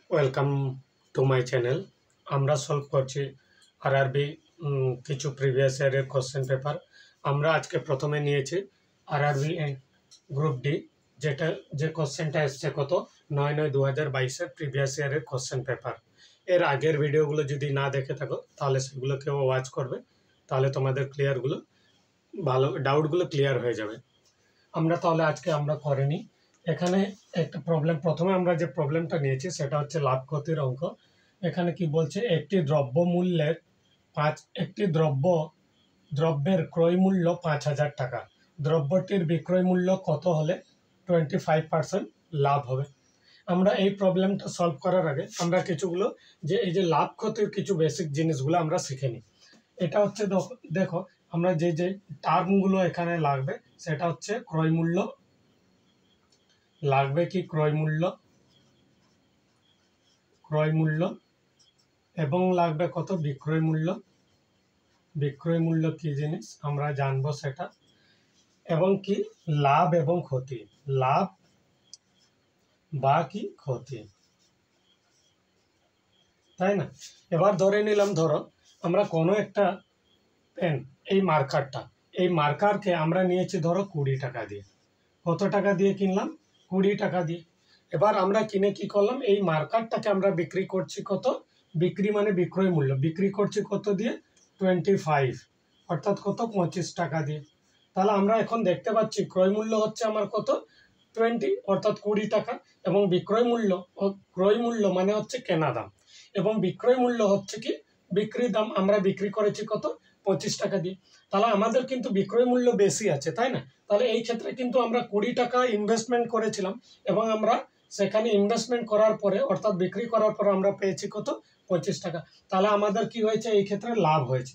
Welcome to my channel. আমরা solve করছি RRB কিছু প্রিভিয়াস ইয়ারের কোশ্চেন পেপার। আমরা আজকে প্রথমে নিয়েছি আরআরবি গ্রুপ ডি, যে কোশ্চেনটা এসছে কত 9/9/2022 প্রিভিয়াস ইয়ারের কোশ্চেন পেপার। এর আগের ভিডিওগুলো যদি না দেখে থাকো তাহলে সেগুলোকেও ওয়াচ করবে, তাহলে তোমাদের ভালো ডাউটগুলো ক্লিয়ার হয়ে যাবে। তাহলে আজকে আমরা করে নিই। এখানে একটা প্রবলেম, প্রথমে আমরা যে প্রবলেমটা নিয়েছি সেটা হচ্ছে লাভ ক্ষতির অঙ্ক। এখানে কি বলছে, একটি দ্রব্যের ক্রয় মূল্য 5,000 টাকা, দ্রব্যটির বিক্রয় মূল্য কত হলে 25% লাভ হবে। আমরা এই প্রবলেমটা সলভ করার আগে আমরা কিছুগুলো এই যে লাভ ক্ষতির কিছু বেসিক জিনিসগুলো আমরা শিখে নিই। এটা হচ্ছে দেখো আমরা যে টার্মগুলো এখানে লাগবে সেটা হচ্ছে ক্রয় মূল্য লাগবে, কি ক্রয় মূল্য এবং লাগবে কত বিক্রয় মূল্য কি জিনিস আমরা জানবো সেটা, এবং কি লাভ এবং ক্ষতি, লাভ বা কি ক্ষতি, তাই না? এবার ধরে নিলাম, ধরো আমরা কোনো একটা পেন, এই মার্কারকে আমরা নিয়েছি ধরো 20 টাকা দিয়ে। কত টাকা দিয়ে কিনলাম? 20 টাকা দিয়ে। এবার আমরা কিনে কি করলাম, এই মার্কারটাকে আমরা বিক্রি করছি কত, বিক্রি মানে বিক্রয় মূল্য, বিক্রি করছি কত দিয়ে 25, অর্থাৎ কত 25 টাকা দিয়ে। তাহলে আমরা এখন দেখতে পাচ্ছি ক্রয় মূল্য হচ্ছে আমার কত 20 অর্থাৎ 20 টাকা, এবং ক্রয় মূল্য মানে হচ্ছে কেনা দাম, এবং বিক্রয় মূল্য হচ্ছে কি বিক্রি দাম। আমরা বিক্রি করেছি কত 25 টাকা দিয়ে। তাহলে আমাদের কিন্তু বিক্রয় মূল্য বেশি আছে, তাই না? তাহলে এই ক্ষেত্রে কিন্তু আমরা 20 টাকা ইনভেস্টমেন্ট করেছিলাম, এবং আমরা সেখানে ইনভেস্টমেন্ট করার পরে অর্থাৎ বিক্রি করার পরে আমরা পেয়েছি কত 25 টাকা। তাহলে আমাদের কি হয়েছে, এই ক্ষেত্রে লাভ হয়েছে।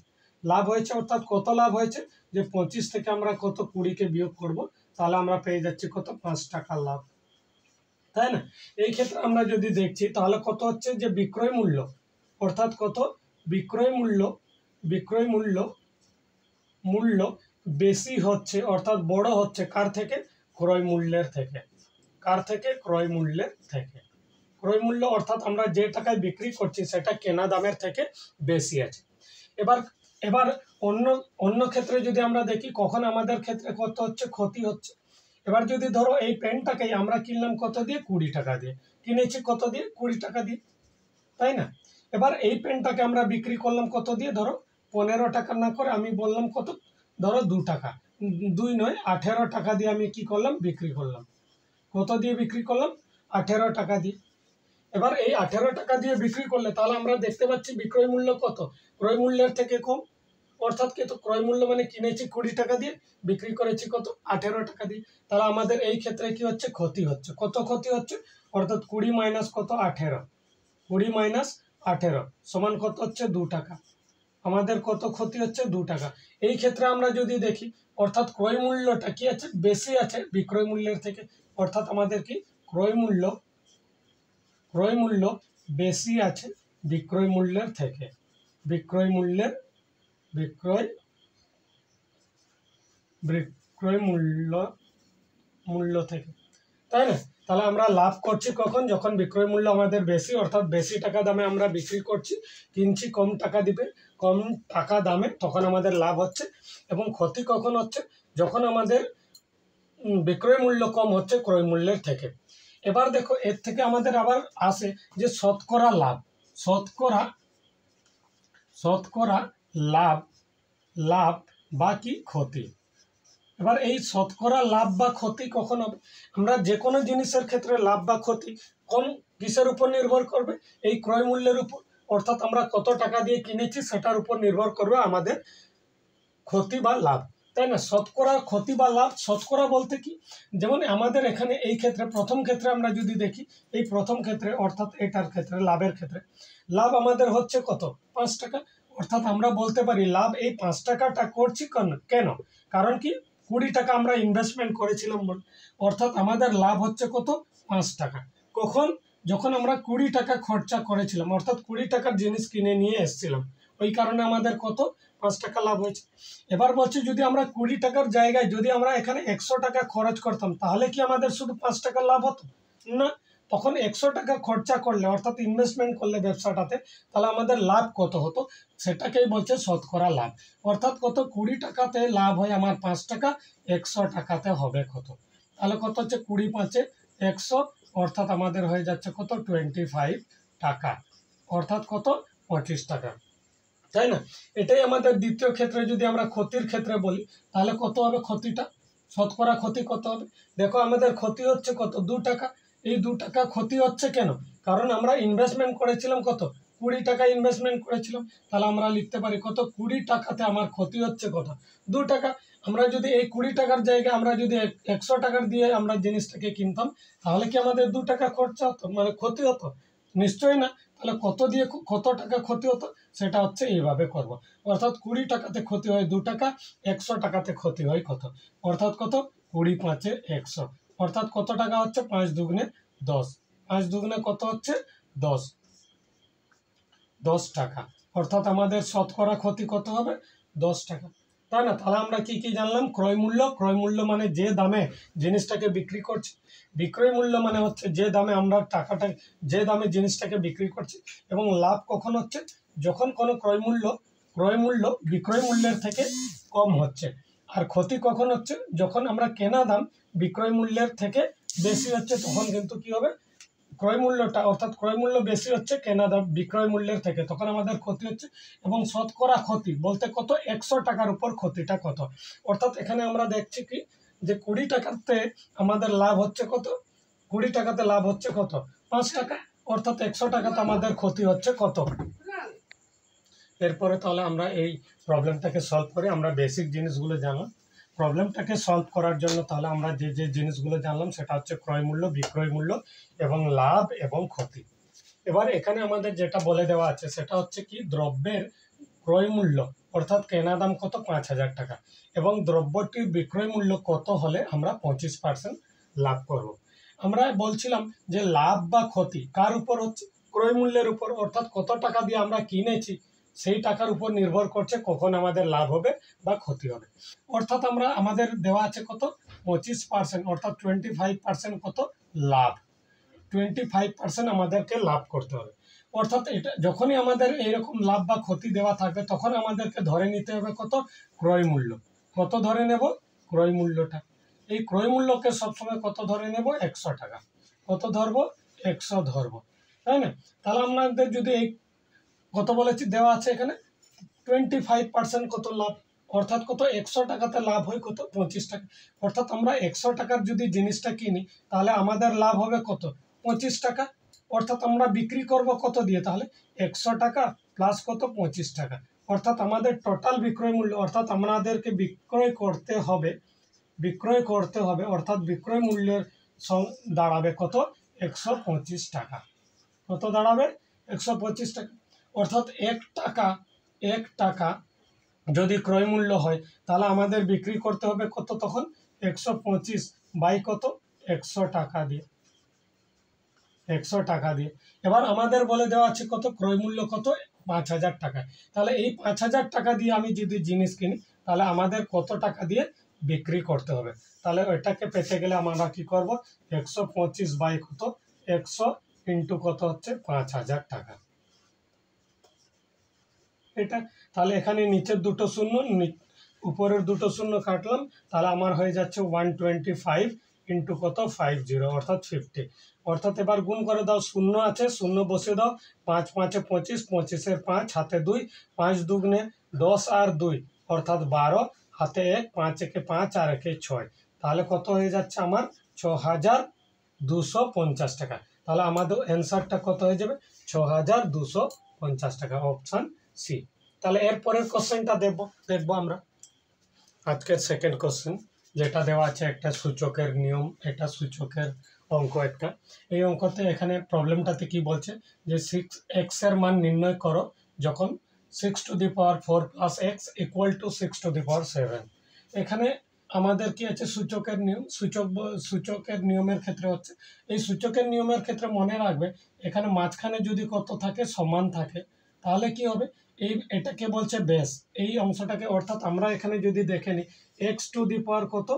অর্থাৎ কত লাভ হয়েছে, যে 25 থেকে আমরা কত 20-কে বিয়োগ করব, তাহলে আমরা পেয়ে যাচ্ছি কত 5 টাকা লাভ, তাই না? এই ক্ষেত্রে আমরা যদি দেখছি তাহলে কত হচ্ছে, যে বিক্রয় মূল্য অর্থাৎ কত বিক্রয় মূল্য বেশি হচ্ছে অর্থাৎ বড় হচ্ছে কার থেকে, ক্রয় মূল্যের থেকে। ক্রয় মূল্য অর্থাৎ আমরা যে টাকায় বিক্রি করছি সেটা কেনা দামের থেকে বেশি আছে। এবার অন্য ক্ষেত্রে যদি আমরা দেখি, কখন আমাদের ক্ষেত্রে কত হচ্ছে, ক্ষতি হচ্ছে। এবার যদি ধরো এই পেনটাকে আমরা কিনলাম কত দিয়ে, 20 টাকা দিয়ে কিনেছি, কত দিয়ে 20 টাকা দিয়ে, তাই না? এবার এই পেনটাকে আমরা বিক্রি করলাম কত দিয়ে, ধরো 15 টাকা না করে আমি বললাম কত, ধরো 2 টাকা, 2 নয় 18 টাকা দিয়ে আমি কি করলাম, বিক্রি করলাম। কত দিয়ে বিক্রি করলাম, 18 টাকা দিয়ে। এবার এই 18 টাকা দিয়ে বিক্রি করলে তাহলে আমরা দেখতে পাচ্ছি বিক্রয় মূল্য কত, ক্রয় মূল্যের থেকে কম। অর্থাৎ কত, ক্রয় মূল্য মানে কিনেছি 20 টাকা দিয়ে, বিক্রি করেছি কত 18 টাকা দিয়ে। তাহলে আমাদের এই ক্ষেত্রে কি হচ্ছে, ক্ষতি হচ্ছে। কত ক্ষতি হচ্ছে, অর্থাৎ 20 মাইনাস কত 18, 20 মাইনাস 18 সমান কত হচ্ছে 2 টাকা। আমাদের কত ক্ষতি হচ্ছে, 2 টাকা। এই ক্ষেত্রে আমরা যদি দেখি, অর্থাৎ ক্রয় মূল্যটা কি আছে, বেশি আছে বিক্রয় মূল্যের থেকে। অর্থাৎ আমাদের কি ক্রয় মূল্য বেশি আছে বিক্রয় মূল্যের থেকে, বিক্রয় মূল্য থেকে, তাই না? তাহলে আমরা লাভ করছি কখন, যখন বিক্রয় মূল্য আমাদের বেশি, অর্থাৎ বেশি টাকা দামে আমরা বিক্রি করছি, কিনছি কম টাকা দামে, তখন আমাদের লাভ হচ্ছে। এবং ক্ষতি কখন হচ্ছে, যখন আমাদের বিক্রয় মূল্য কম হচ্ছে ক্রয় মূল্যের থেকে। এবার দেখো এর থেকে আমাদের আবার আসে যে শতকরা লাভ বা কি ক্ষতি। এবার এই শতকরা লাভ বা ক্ষতি কখন হবে, আমরা যে কোনো জিনিসের ক্ষেত্রে লাভ বা ক্ষতি কোন কিসের উপর নির্ভর করবে, এই ক্রয় মূল্যের উপর। অর্থাৎ আমরা কত টাকা দিয়ে কিনেছি সেটার উপর নির্ভর করবে আমাদের ক্ষতি বা লাভ, তাই না? শতকরা ক্ষতি বা লাভ, শতকরা বলতে কি, যেমন আমাদের এখানে এই ক্ষেত্রে প্রথম ক্ষেত্রে আমরা যদি দেখি, এই প্রথম ক্ষেত্রে অর্থাৎ এটার ক্ষেত্রে লাভের ক্ষেত্রে লাভ আমাদের হচ্ছে কত 5 টাকা। অর্থাৎ আমরা বলতে পারি লাভ এই 5 টাকাটা করছি কেন, কারণ কি 20 টাকা আমরা ইনভেস্টমেন্ট করেছিলাম, অর্থাৎ আমাদের লাভ হচ্ছে কত 5 টাকা। কখন, যখন আমরা 20 টাকা খরচা করেছিলাম, অর্থাৎ 20 টাকার জিনিস কিনে নিয়ে এসেছিলাম, ওই কারণে আমাদের কত 5 টাকা লাভ হয়েছে। এবার বলছি যদি আমরা 20 টাকার জায়গায় যদি আমরা এখানে 100 টাকা খরচ করতাম, তাহলে কি আমাদের শুধু 5 টাকা লাভ হতো না? তখন 100 টাকা খরচা করলে অর্থাৎ ইনভেস্টমেন্ট করলে ব্যবসাটাতে, তাহলে আমাদের লাভ কত হতো, সেটাকেই বলছে শতকরা লাভ। অর্থাৎ কত, 20 টাকাতে লাভ হয় আমার 5 টাকা, 100 টাকাতে হবে কত, তাহলে কত হচ্ছে 20 5 100, অর্থাৎ আমাদের হয়ে যাচ্ছে কত 25 টাকা, অর্থাৎ কত 25 টাকা, তাই না? এটাই আমাদের দ্বিতীয় ক্ষেত্রে। যদি আমরা ক্ষতির ক্ষেত্রে বলি তাহলে কত হবে ক্ষতিটা, শতকরা ক্ষতি কত হবে? দেখো আমাদের ক্ষতি হচ্ছে কত 2 টাকা। এই 2 টাকা ক্ষতি হচ্ছে কেন? কারণ আমরা ইনভেস্টমেন্ট করেছিলাম কত, 20 টাকা ইনভেস্টমেন্ট করেছিলাম, তাহলে আমরা লিখতে পারি কত 20 টাকাতে আমার ক্ষতি হচ্ছে কত 2 টাকা। আমরা যদি এই 20 টাকার জায়গায় আমরা যদি 100 টাকার দিয়ে আমরা জিনিসটাকে কিনতাম, তাহলে কি আমাদের 2 টাকা খরচা হতো, মানে ক্ষতি হতো? নিশ্চয়ই না। তাহলে কত দিয়ে কত টাকা ক্ষতি হতো, সেটা হচ্ছে এইভাবে করব। অর্থাৎ 20 টাকাতে ক্ষতি হয় 2 টাকা, 100 টাকাতে ক্ষতি হয় কত, অর্থাৎ কত 20 5 100, অর্থাৎ কত টাকা হচ্ছে 5 দুগুণে 10, 5 দুগুণে কত হচ্ছে 10, 10 টাকা, অর্থাৎ আমাদের শতকরা ক্ষতি কত হবে 10 টাকা, তাই না? তাহলে আমরা কি কি জানলাম? ক্রয় মূল্য, ক্রয় মূল্য মানে যে দামে জিনিসটাকে বিক্রি করছি। বিক্রয় মূল্য মানে হচ্ছে যে দামে আমরা টাকাটা, যে দামে জিনিসটাকে বিক্রি করছি। এবং লাভ কখন হচ্ছে, যখন কোনো ক্রয় মূল্য বিক্রয় মূল্যের থেকে কম হচ্ছে। আর ক্ষতি কখন হচ্ছে, যখন আমরা কেনা দাম বিক্রয় মূল্যের থেকে বেশি হচ্ছে, তখন কিন্তু কি হবে, ক্রয় মূল্যটা অর্থাৎ ক্রয় মূল্য বেশি হচ্ছে কেনা দাম বিক্রয় মূল্যের থেকে, তখন আমাদের ক্ষতি হচ্ছে। এবং শতকরা ক্ষতি বলতে কত, 100 টাকার উপর ক্ষতিটা কত, অর্থাৎ এখানে আমরা দেখছি কি যে 20 টাকাতে আমাদের লাভ হচ্ছে কত, 20 টাকাতে লাভ হচ্ছে কত 5 টাকা, অর্থাৎ 100 টাকাতে আমাদের ক্ষতি হচ্ছে কত। এরপরে তাহলে আমরা এই প্রবলেমটাকে সলভ করি। আমরা বেসিক জিনিসগুলো জানলাম। প্রবলেমটাকে সলভ করার জন্য তাহলে আমরা যে যে জিনিসগুলো জানলাম সেটা হচ্ছে ক্রয় মূল্য, বিক্রয় মূল্য এবং লাভ এবং ক্ষতি। এবার এখানে আমাদের যেটা বলে দেওয়া আছে সেটা হচ্ছে কি, দ্রব্যের ক্রয় মূল্য অর্থাৎ কেনা দাম কত 5,000 টাকা, এবং দ্রব্যটির বিক্রয় মূল্য কত হলে আমরা 25% লাভ করব। আমরা বলছিলাম যে লাভ বা ক্ষতি কার উপর হচ্ছে, ক্রয় মূল্যের উপর, অর্থাৎ কত টাকা দিয়ে আমরা কিনেছি সেই টাকার উপর নির্ভর করছে কখন আমাদের লাভ হবে বা ক্ষতি হবে। অর্থাৎ আমরা আমাদের দেওয়া আছে কত 25%, অর্থাৎ 25% কত লাভ, 25% আমাদেরকে লাভ করতে হবে। অর্থাৎ এটা যখনই আমাদের এইরকম লাভ বা ক্ষতি দেওয়া থাকবে, তখন আমাদেরকে ধরে নিতে হবে কত, ক্রয় মূল্য। কত ধরে নেব, ক্রয় মূল্যটা। এই ক্রয় মূল্যকে সবসময় কত ধরে নেব, 100 টাকা। কত ধরবো, 100 ধরবো, তাই না? তাহলে আমাদের যদি এই কত বলেছি দেওয়া আছে এখানে 25% কত লাভ, অর্থাৎ কত 100 টাকাতে লাভ হয় কত 25 টাকা, অর্থাৎ আমরা 100 টাকার যদি জিনিসটা কিনি তাহলে আমাদের লাভ হবে কত 25 টাকা, অর্থাৎ আমরা বিক্রি করব কত দিয়ে, তাহলে 100 টাকা প্লাস কত 25 টাকা, অর্থাৎ আমাদের টোটাল বিক্রয় মূল্য, অর্থাৎ আমাদেরকে বিক্রয় করতে হবে, অর্থাৎ বিক্রয় মূল্যের দাঁড়াবে কত 125 টাকা। কত দাঁড়াবে, 125 টাকা। অর্থাৎ 1 টাকা যদি ক্রয় মূল্য হয়, তাহলে আমাদের বিক্রি করতে হবে কত তখন, 125 বাই কত 100 টাকা দিয়ে, 100 টাকা দিয়ে। এবার আমাদের বলে দেওয়া আছে কত, ক্রয় মূল্য কত 5,000 টাকা। তাহলে এই 5,000 টাকা দিয়ে আমি যদি জিনিস কিনি, তাহলে আমাদের কত টাকা দিয়ে বিক্রি করতে হবে। তাহলে ওইটাকে পেতে গেলে আমরা কি করব, 125 বাই কত 100 ইন্টু কত হচ্ছে 5,000 টাকা। এটা তাহলে এখানে নিচের দুটো শূন্য, উপরের দুটো শূন্য কাটলাম, তাহলে আমার হয়ে যাচ্ছে 125 ইন্টু কত 50, অর্থাৎ 50। অর্থাৎ এবার গুণ করে দাও, শূন্য আছে শূন্য বসে দাও, 5 5 25, 25-এর 5 হাতে 2, 5 দুগুণে 10 আর 2 অর্থাৎ 12, হাতে 1, 5 একে 5 আর 1 6, তাহলে কত হয়ে যাচ্ছে আমার 6,250 টাকা। তাহলে আমাদের অ্যান্সারটা কত হয়ে যাবে, 6,250 টাকা, অপশান সি। তাহলে এরপরের কোশ্চেনটা দেখবো আমরা। আজকের সেকেন্ড কোশ্চেন যেটা দেওয়া আছে, একটা সূচকের নিয়ম, এটা সূচকের অঙ্ক একটা। এই অঙ্কতে এখানে প্রবলেমটাতে কি বলছে যে 6x এর মান নির্ণয় করো যখন 6 to the power 4 plus x equal to 6 to the power 7। এখানে আমাদের কি আছে, সূচকের নিয়ম। সূচকের নিয়মের ক্ষেত্রে হচ্ছে, এই সূচকের নিয়মের ক্ষেত্রে মনে রাখবে এখানে মাঝখানে যদি কত থাকে, সমান থাকে, তাহলে কি হবে, এটাকে বলছে বেস, এই অংশটাকে। অর্থাৎ আমরা এখানে যদি দেখে নিই, এক্স টু দি পাওয়ার কত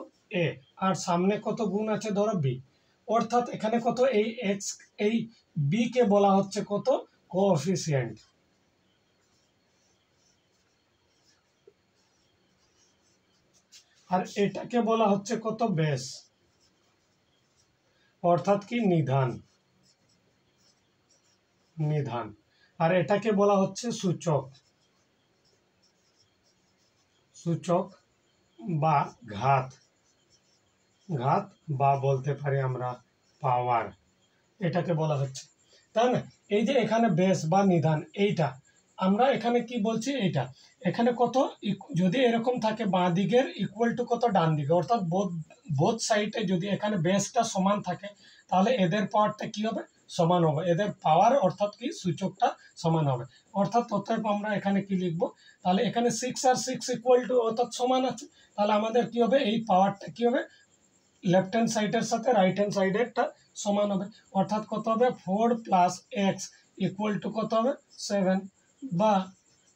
এ, আর সামনে কত গুণ আছে ধরো বি, অর্থাৎ এখানে কত এই এক্স এই বি কে বলা হচ্ছে কত কোএফিসিয়েন্ট, আর এটাকে বলা হচ্ছে কত বেস, অর্থাৎ কি নিধান, নিধান, আর এটাকে বলা হচ্ছে সূচক, সূচক বা ঘাত, ঘাত বা বলতে পারি আমরা পাওয়ার, এটাকে বলা হচ্ছে, তাই না? এই যে এখানে বেস বা নিধান, এইটা আমরা এখানে কি বলছি, এইটা এখানে কত যদি এরকম থাকে বাঁ দিকের ইকুয়াল টু কত ডান দিকে, অর্থাৎ বোথ সাইডে যদি এখানে বেসটা সমান থাকে তাহলে এদের পাওয়ারটা কি হবে, সমান হবে, এদের পাওয়ার অর্থাৎ কি সূচকটা সমান হবে, অর্থাৎ অতএব আমরা এখানে কি লিখবো, তাহলে এখানে 6 আর 6 ইকুয়াল টু অর্থাৎ সমান আছে, তাহলে আমাদের কি হবে, এই পাওয়ারটা কি হবে, লেফট হ্যান্ড সাইডের সাথে রাইট হ্যান্ড সাইডেরটা সমান হবে, অর্থাৎ কত হবে 4 প্লাস এক্স ইকুয়াল টু কত হবে 7, বা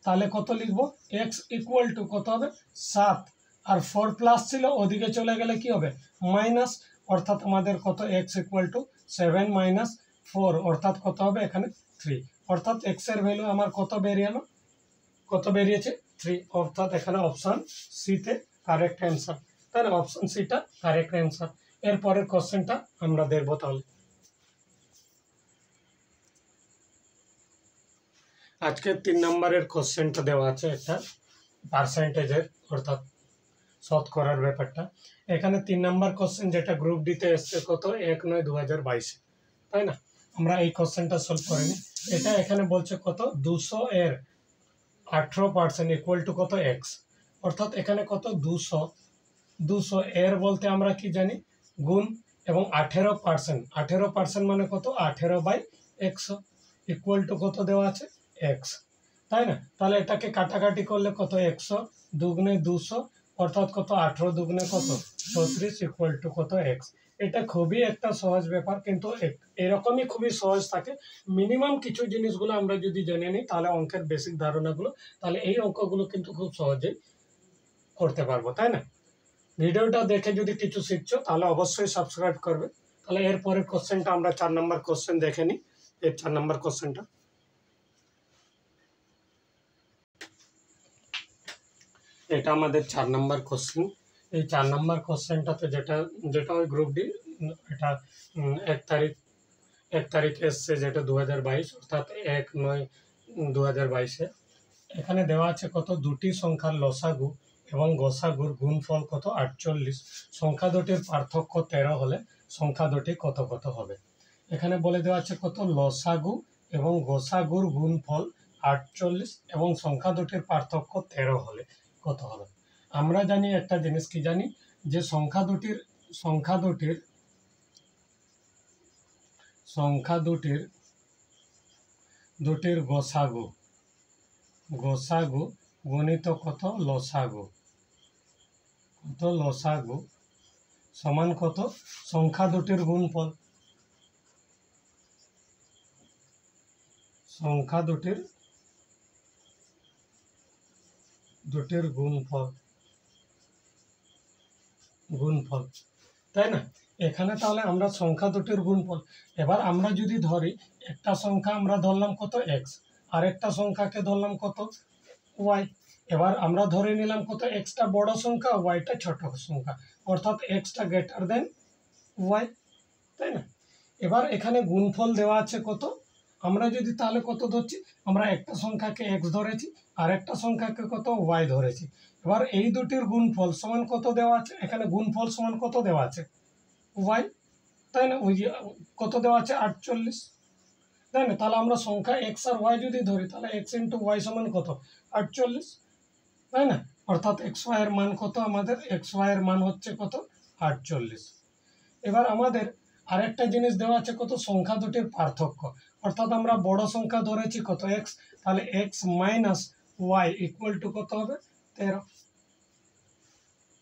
তাহলে কত লিখবো, এক্স ইকুয়াল টু কত হবে 7, আর 4 প্লাস ছিল ওদিকে চলে গেলে কি হবে মাইনাস, অর্থাৎ আমাদের কত এক্স ইকুয়াল টু 7 মাইনাস 4, অর্থাৎ কত হবে এখানে 3, অর্থাৎ এক্স এর ভ্যালু আমার কত বেরিয়ে এলো, কত বেরিয়েছে 3, অর্থাৎ এখানে অপশন সিতে কারেক্ট অ্যান্সার, তাহলে অপশন সিটা কারেক্ট অ্যান্সার। এরপরের কোশ্চেনটা আমরা দেখবো তাহলে। আজকে 3 নম্বরের কোশ্চেনটা দেওয়া আছে একটা পার্সেন্টেজের, অর্থাৎ শতকরার ব্যাপারটা। এখানে 3 নম্বর কোশ্চেন যেটা গ্রুপ ডিতে এসছে কত 1/9/2022, তাই না? আমরা এই কোশ্চেনটা সলভ করে নিই। এটা এখানে বলছে কত 200 এর 18% ইকুয়াল টু কত এক্স, অর্থাৎ এখানে কত 200 এর বলতে আমরা কি জানি গুণ, এবং 18% মানে কত 18/100 ইকুয়াল টু কত দেওয়া আছে এক্স, তাই না? তাহলে এটাকে কাটাকাটি করলে কত 100 দুগুণে 200, অর্থাৎ কত 18 দুগুণে কত 36 ইকুয়াল টু কত এক্স। এটা খুবই একটা সহজ ব্যাপার, কিন্তু এরকমই খুবই সহজ থাকে, মিনিমাম কিছু জিনিসগুলো আমরা যদি জেনে নিই তাহলে অঙ্কের বেসিক ধারণাগুলো, তাহলে এই অঙ্কগুলো কিন্তু খুব সহজেই করতে পারবো, তাই না? ভিডিওটা দেখে যদি কিছু শিখছো তাহলে অবশ্যই সাবস্ক্রাইব করবে। তাহলে এরপরের কোশ্চেনটা আমরা 4 নম্বর কোশ্চেন দেখে নিই। এর 4 নম্বর কোশ্চেনটা, এটা আমাদের 4 নম্বর কোশ্চেন। এই 4 নম্বর কোশ্চেনটাতে যেটা ওই গ্রুপ ডি, এটা 1 তারিখ এসছে, যেটা 2022, অর্থাৎ 1/9/2022। এখানে দেওয়া আছে কত দুটি সংখ্যার লসাগু এবং গসাগুর গুণফল কত 48, সংখ্যা দুটির পার্থক্য 13 হলে সংখ্যা দুটি কত কত হবে। এখানে বলে দেওয়া আছে কত লসাগু এবং গসাগুর গুণফল 48 এবং সংখ্যা দুটির পার্থক্য 13 হলে কত হবে। আমরা জানি একটা জিনিস, কি জানি, যে সংখ্যা দুটির গোসাগু গণিত কত লসাগু, সমান কত সংখ্যা দুটির গুণফল, সংখ্যা দুটির গুণফল, তাই না? এখানে তাহলে আমরা সংখ্যা দুটির গুণফল, এবার আমরা যদি ধরি একটা সংখ্যা আমরা ধরলাম কত এক্স, আর একটা সংখ্যাকে ধরলাম কত ওয়াই, এবার আমরা ধরে নিলাম কত এক্সটা বড় সংখ্যা, ওয়াইটা ছোট সংখ্যা, অর্থাৎ এক্সটা গ্রেটার দেন ওয়াই, তাই না? এবার এখানে গুণফল দেওয়া আছে কত, আমরা যদি তাহলে কত ধরছি, আমরা একটা সংখ্যাকে এক্স ধরেছি আর একটা সংখ্যাকে কত ওয়াই ধরেছি, এবার এই দুটির গুণফল সমান কত দেওয়া আছে, এখানে গুণফল সমান কত দেওয়া আছে ওয়াই, তাই না? ওই যে কত দেওয়া আছে 48, তাই না? তাহলে আমরা সংখ্যা এক্স আর ওয়াই যদি ধরি তাহলে এক্স ইন্টু ওয়াই সমান কত 48, তাই না? অর্থাৎ এক্স ওয়াই এর মান কত, আমাদের এক্স ওয়াই এর মান হচ্ছে কত 48। এবার আমাদের আরেকটা জিনিস দেওয়া আছে কত সংখ্যা দুটির পার্থক্য, অর্থাৎ আমরা বড় সংখ্যা ধরেছি কত এক্স, তাহলে x minus y equal to কত হবে 13,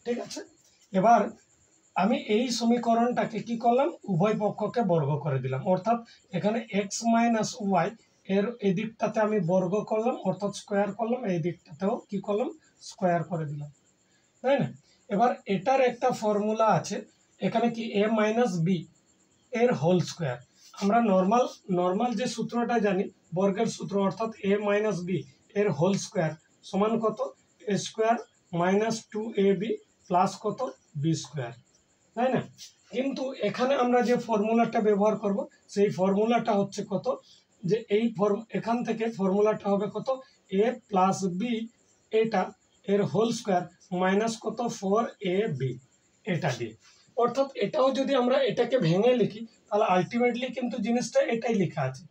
ঠিক আছে? এবার আমি এই সমীকরণটাকে কি করলাম, উভয় পক্ষকে বর্গ করে দিলাম, অর্থাৎ এখানে এক্স মাইনাস ওয়াই এর এই দিকটাতে আমি বর্গ করলাম, অর্থাৎ স্কোয়ার করলাম, এই দিকটাতেও কি করলাম স্কোয়ার করে দিলাম, তাই না? এবার এটার একটা ফর্মুলা আছে, এখানে কি এ মাইনাস বি, এর হোল স্কোয়ার। আমরা নর্মাল যে সূত্রটা জানি, বর্গের সূত্র, অর্থাৎ a মাইনাস বি এর হোল স্কোয়ার সমান কত, a square minus 2ab plus কত, বি স্কোয়ার, তাই না? কিন্তু এখানে আমরা যে ফর্মুলাটা ব্যবহার করব, সেই ফর্মুলাটা হচ্ছে কত, যে এখান থেকে ফর্মুলাটা হবে কত, a প্লাস বি এটা এর হোল স্কোয়ার মাইনাস কত 4ab এটা দিয়ে। অর্থাৎ এটাও যদি আমরা এটাকে ভেঙে লিখি তাহলে আলটিমেটলি কিন্তু জিনিসটা এটাই লেখা আছে,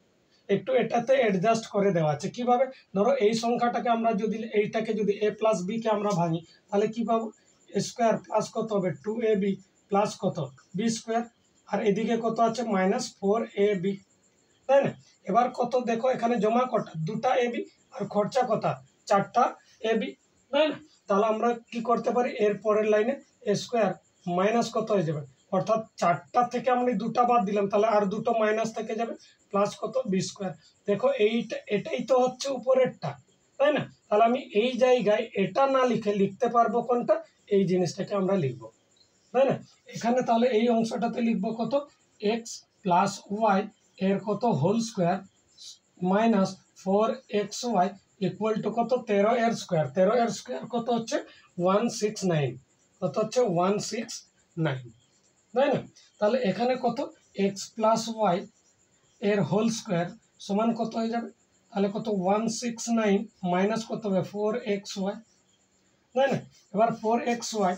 একটু এটাতে অ্যাডজাস্ট করে দেওয়া আছে। কিভাবে, ধরো এই সংখ্যাটাকে আমরা যদি এইটাকে যদি a প্লাস বি কে আমরা ভাঙি তাহলে কি পাবো, a স্কোয়ার প্লাস কত হবে 2ab প্লাস কত, বি স্কোয়ার, আর এদিকে কত আছে মাইনাস 4ab, তাই না? এবার কত দেখো, এখানে জমা কটা, দুটা এবি, আর খরচা কত, চারটা এবি, তাই না? তাহলে আমরা কি করতে পারি, এর পরের লাইনে a স্কোয়ার মাইনাস কত হয়ে যাবে, অর্থাৎ চারটা থেকে আমরা দুটা বাদ দিলাম, তাহলে আর দুটো মাইনাস থেকে যাবে, প্লাস কত, বি স্কোয়ার। দেখো এটাই তো হচ্ছে উপরেরটা, তাই না? তাহলে আমি এই জায়গায় এটা না লিখে লিখতে পারবো কোনটা, এই জিনিসটাকে আমরা লিখবো, তাই না? এখানে তাহলে এই অংশটাতে লিখবো কত, এক্স প্লাস ওয়াই এর কত whole square minus 4xy equal to কত, 13 এর স্কোয়ার, 13 এর স্কোয়ার কত হচ্ছে 169, কত হচ্ছে 169, তাই না? তাহলে এখানে কত, এক্স প্লাস ওয়াই এর হোল স্কোয়ার সমান কত হয়ে যাবে, তাহলে কত 169 মাইনাস কত হবে 4xy, তাই না? এবার 4xy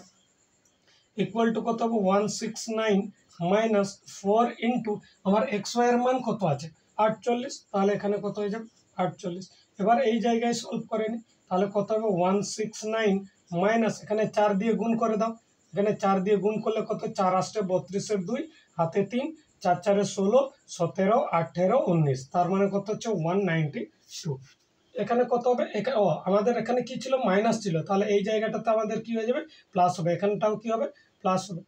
ইকুয়াল টু কত হবে 169 মাইনাস 4 ইন্টু আমার xy এর মান কত আছে 48, তাহলে এখানে কত হয়ে যাবে 48। এবার এই জায়গায় সলভ করে নি, তাহলে কত হবে 169 মাইনাস এখানে 4 দিয়ে গুণ করে দাও, এখানে 4 দিয়ে গুণ করলে কত, 4 আসছে 32 এর 2 হাতে 3, 4 4 16 17 18 19, তার মানে কত হচ্ছে 192। এখানে কত হবে, আমাদের এখানে কি ছিল, মাইনাস ছিল, তাহলে এই জায়গাটাতে আমাদের কি হয়ে যাবে, প্লাস হবে, এখানটাও কি হবে, প্লাস হবে,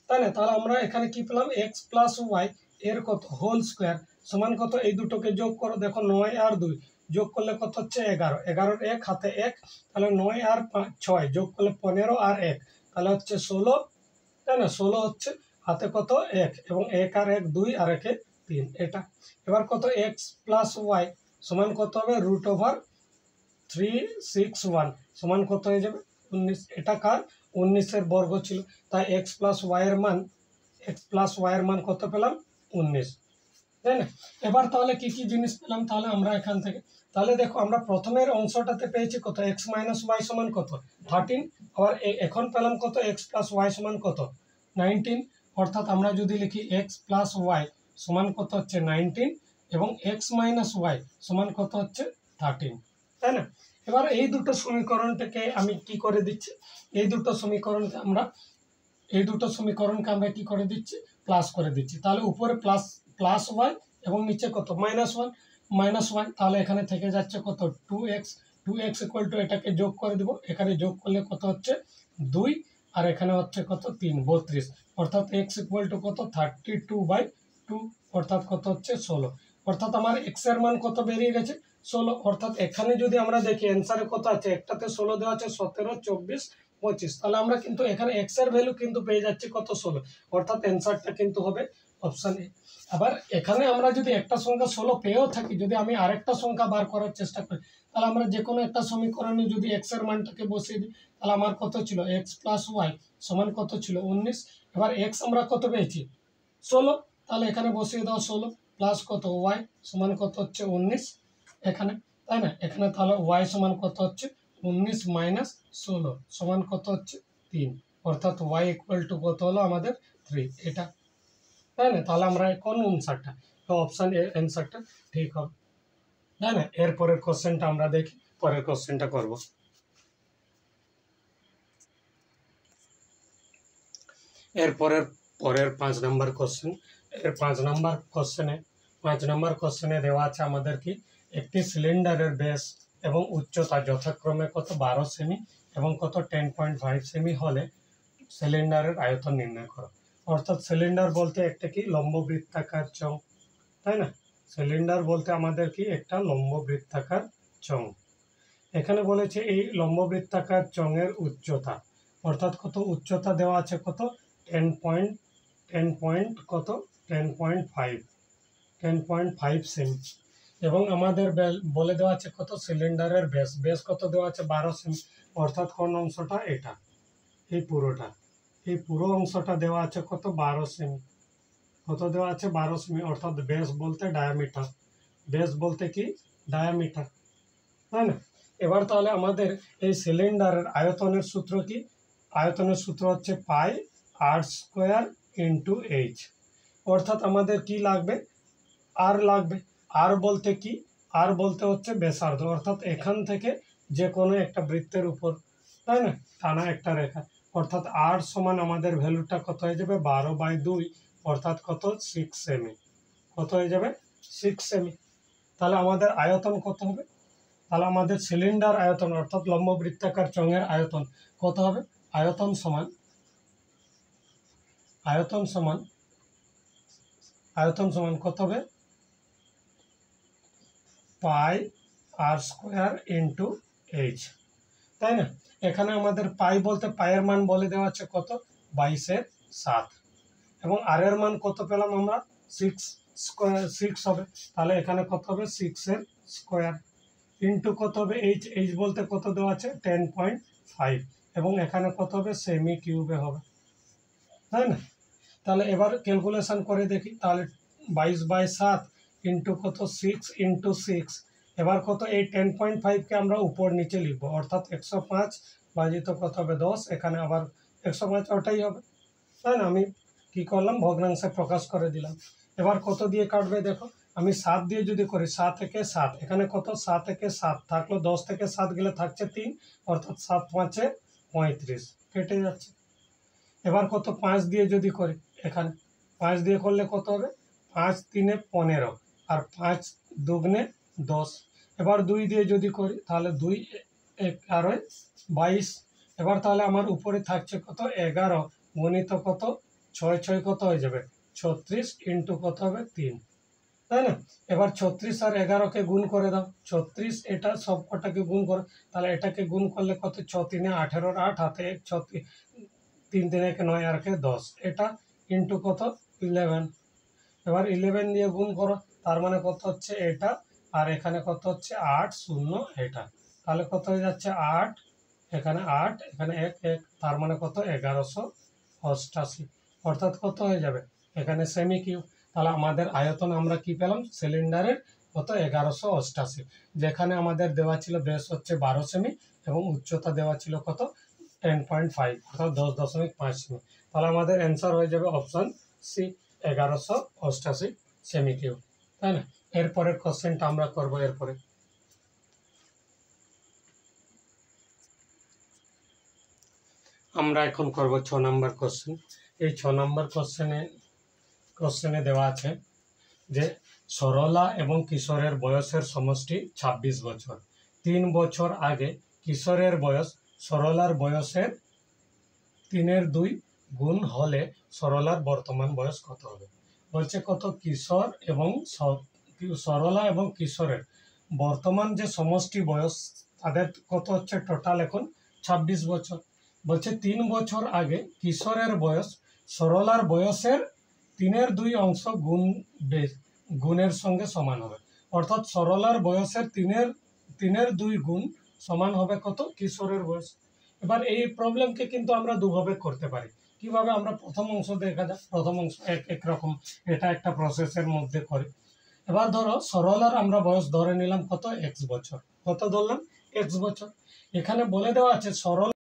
তাই না? তাহলে আমরা এখানে কি পেলাম, এক্স প্লাস ওয়াই এর কত হোল স্কোয়ার সমান কত, এই দুটোকে যোগ করো, দেখো 9 আর 2 যোগ করলে কত হচ্ছে 11, 11 1 হাতে 1, তাহলে 9 আর 6 যোগ করলে 15 আর 1 তাহলে হচ্ছে 16, তাই না? 16 হচ্ছে হাতে কত 1, এবং 1 আর 1 2 আর 1 3 এটা। এবার কত, এক্স প্লাস ওয়াই সমান কত হবে, √361 সমান কত হয়ে যাবে 19, এটা কার 19 এর বর্গ ছিল, তাই এক্স প্লাস ওয়াই এর মান কত পেলাম 19, তাই না? এবার তাহলে কি কি জিনিস পেলাম, তাহলে আমরা এখান থেকে, তাহলে দেখো আমরা প্রথমের অংশটাতে পেয়েছি কত, এক্স মাইনাস ওয়াই সমান কত 13, আবার এখন পেলাম কত, এক্স প্লাস ওয়াই সমান কত 19, অর্থাৎ আমরা যদি লিখি এক্স প্লাস ওয়াই সমান কত হচ্ছে 19 এবং এক্স মাইনাস ওয়াই সমান কত হচ্ছে 13, তাই না? এবার এই দুটো সমীকরণটাকে আমি কি করে দিচ্ছি, এই দুটো সমীকরণকে আমরা কি করে দিচ্ছি, প্লাস করে দিচ্ছি, তাহলে উপরে প্লাস ওয়াই এবং নিচে কত মাইনাস ওয়াই, তাহলে এখানে থেকে যাচ্ছে কত 2x ইকুয়াল টু এটাকে যোগ করে দিব, এখানে যোগ করলে কত হচ্ছে 2 আর এখানে হচ্ছে কত 3 32, অর্থাৎ x ইকুয়াল টু কত 32/2, অর্থাৎ কত হচ্ছে 16, অর্থাৎ আমার x এর মান কত বেরিয়ে গেছে 16, অর্থাৎ এখানে যদি আমরা দেখি অ্যান্সারে কত আছে, একটাতে 16 দেওয়া আছে, 17 24 25, তাহলে আমরা কিন্তু এখানে x এর ভ্যালু কিন্তু পেয়ে যাচ্ছি কত 16, অর্থাৎ অ্যান্সারটা কিন্তু হবে অপশন এ। আবার এখানে আমরা যদি একটা সংখ্যা 16 পেয়েও থাকি, যদি আমি আরেকটা সংখ্যা বার করার চেষ্টা করি, তাহলে আমরা যে কোনো একটা সমীকরণে যদি x এর মানটাকে বসিয়ে দিই, তাহলে আমার কত ছিল, এক্স প্লাস ওয়াই সমান কত ছিল 19, এবার x আমরা কত পেয়েছি 16, তাহলে এখানে বসিয়ে দাও 16 প্লাস কত ওয়াই সমান কত হচ্ছে 19 এখানে, তাই না? এখানে তাহলে ওয়াই সমান কত হচ্ছে 19 মাইনাস 16 সমান কত হচ্ছে 3, অর্থাৎ ওয়াই ইকুয়াল টু কত হলো আমাদের 3, এটা, তাই না? তাহলে আমরা কোন অ্যান্সারটা, অপশন এ অ্যান্সারটা ঠিক হবে, তাই না? এরপরের কোশ্চেনটা আমরা দেখি, পরের কোশ্চেনটা করব। পরের 5 নম্বর কোশ্চেন, এর 5 নম্বর কোশ্চেনে দেওয়া আছে আমাদের কি, একটি সিলিন্ডারের ব্যাস এবং উচ্চতা যথাক্রমে কত 12 সেমি এবং কত 10.5 সেমি হলে সিলিন্ডারের আয়তন নির্ণয় করো, অর্থাৎ সিলিন্ডার বলতে একটা কি লম্ব বৃত্তাকার চং, তাই না? সিলিন্ডার বলতে আমাদের কি একটা লম্ব বৃত্তাকার চং, এখানে বলেছে এই লম্ব বৃত্তাকার চঙের উচ্চতা, অর্থাৎ কত উচ্চতা দেওয়া আছে কত 10 পয়েন্ট কত 10.5 সেমি। এবং আমাদের বলে দেওয়া আছে কত সিলিন্ডারের বেস কত দেওয়া আছে 12 সেমি, অর্থাৎ কোন অংশটা এটা, এই পুরো অংশটা দেওয়া আছে কত 12 সেমি। কত দেওয়া আছে 12 সেমি, অর্থাৎ বেস বলতে ডায়ামিটার, বেস বলতে কি ডায়ামিটার, তাই না? এবার তাহলে আমাদের এই সিলিন্ডারের আয়তনের সূত্র কি? আয়তনের সূত্র হচ্ছে পাই আর স্কোয়ার ইন্টু এইচ, অর্থাৎ আমাদের কি লাগবে? আর লাগবে। আর বলতে কি? আর বলতে হচ্ছে ব্যাসার্ধ, অর্থাৎ এখান থেকে যে কোনো একটা বৃত্তের উপর, তাই না, টানা একটা রেখা, অর্থাৎ আর সমান আমাদের ভ্যালুটা কত হয়ে যাবে 12/2, অর্থাৎ কত 6 সেমি। কত হয়ে যাবে 6 সেমি। তাহলে আমাদের আয়তন কত হবে? তাহলে আমাদের সিলিন্ডার আয়তন অর্থাৎ লম্ব বৃত্তাকার চোঙের আয়তন কত হবে? আয়তন সমান কত হবে? পাই আর স্কোয়ার ইন্টু এইচ, তাই না? এখানে আমাদের পাই বলতে পায়ের মান বলে দেওয়া আছে কত 22/7, এবং আর এর মান কত পেলাম আমরা 6 হবে। তাহলে এখানে কত হবে 6 স্কোয়ার ইন্টু কত হবে এইচ বলতে কত দেওয়া আছে 10.5, এবং এখানে কত হবে সেমি কিউবে হবে, তাই না? তাহলে এবার ক্যালকুলেশন করে দেখি, তাহলে 22/7 ইন্টু কত 6 ইন্টু 6, এবার কত এই 10.5কে আমরা উপর নিচে লিখবো, অর্থাৎ 105 বাজিত কত হবে 10, এখানে আবার 105 ওটাই হবে, তাই না? আমি কি করলাম ভগ্নাংশে প্রকাশ করে দিলাম। এবার কত দিয়ে কাটবে দেখো, আমি 7 দিয়ে যদি করি 7 থেকে 7, এখানে কত 7 থেকে 7 থাকলো, 10 থেকে 7 গেলে থাকছে 3, অর্থাৎ 7×5 = 35, কেটে যাচ্ছে। এবার কত 5 দিয়ে যদি করি, এখানে 5 দিয়ে করলে কত হবে 5×3 = 15, আর 5×2 = 10। এবার 2 দিয়ে যদি করি তাহলে 2×1 = 22। এবার তাহলে আমার উপরে থাকছে কত 11 গুণিত কত 6 কত হয়ে যাবে 36 ইন্টু কত হবে 3, তাই না? এবার 36 আর 11কে গুণ করে দাও, 36 এটা সব কটাকে গুণ করো, তাহলে এটাকে গুণ করলে কত 6×3 = 18, 8 হাতে 1, 3×3 = 9, আর 10, এটা ইন্টু কত 11। এবার 11 দিয়ে গুণ করো, তার মানে কত হচ্ছে এটা, আর এখানে কত হচ্ছে 8 0 এটা, তাহলে কত হয়ে যাচ্ছে 8, এখানে 8, এখানে 1 1, তার মানে কত 1188, অর্থাৎ কত হয়ে যাবে এখানে সেমি কিউব। তাহলে আমাদের আয়তন আমরা কি পেলাম সিলিন্ডারের কত 1188, যেখানে আমাদের দেওয়া ছিল ব্যাস হচ্ছে 12 সেমি এবং উচ্চতা দেওয়া ছিল কত 10.5, অর্থাৎ 10.5 সেমি। তাহলে আমাদের অ্যান্সার হয়ে যাবে অপশন সি 1188 সেমি কিউব, তাই না? এরপরের কোশ্চেনটা আমরা করব। এরপরে আমরা এখন করব 6 নম্বর কোশ্চেন। এই 6 নম্বর কোশ্চেনে দেওয়া আছে যে সরলা এবং কিশোরের বয়সের সমষ্টি 26 বছর। 3 বছর আগে কিশোরের বয়স সরলার বয়সের 3/2 গুণ হলে সরলার বর্তমান বয়স কত হবে? বলছে কত সরলা এবং কিশোরের বর্তমান যে সমষ্টি বয়স তাদের কত হচ্ছে টোটাল এখন 26 বছর। বলছে 3 বছর আগে কিশোরের বয়স সরলার বয়সের 3/2 অংশ গুণের সঙ্গে সমান হবে, অর্থাৎ সরলার বয়সের 3/2 গুণ সমান হবে কত কিশোরের বয়স। এবার এই প্রবলেমকে কিন্তু আমরা দুভাবে করতে পারি। কিভাবে? আমরা প্রথম অংশ দেখা যাক, প্রথম অংশ একরকম, এটা একটা প্রসেসের মধ্যে করি। এবার ধরো সরলার আমরা বয়স ধরে নিলাম কত x বছর, কত ধরলাম x বছর। এখানে বলে দেওয়া আছে সরল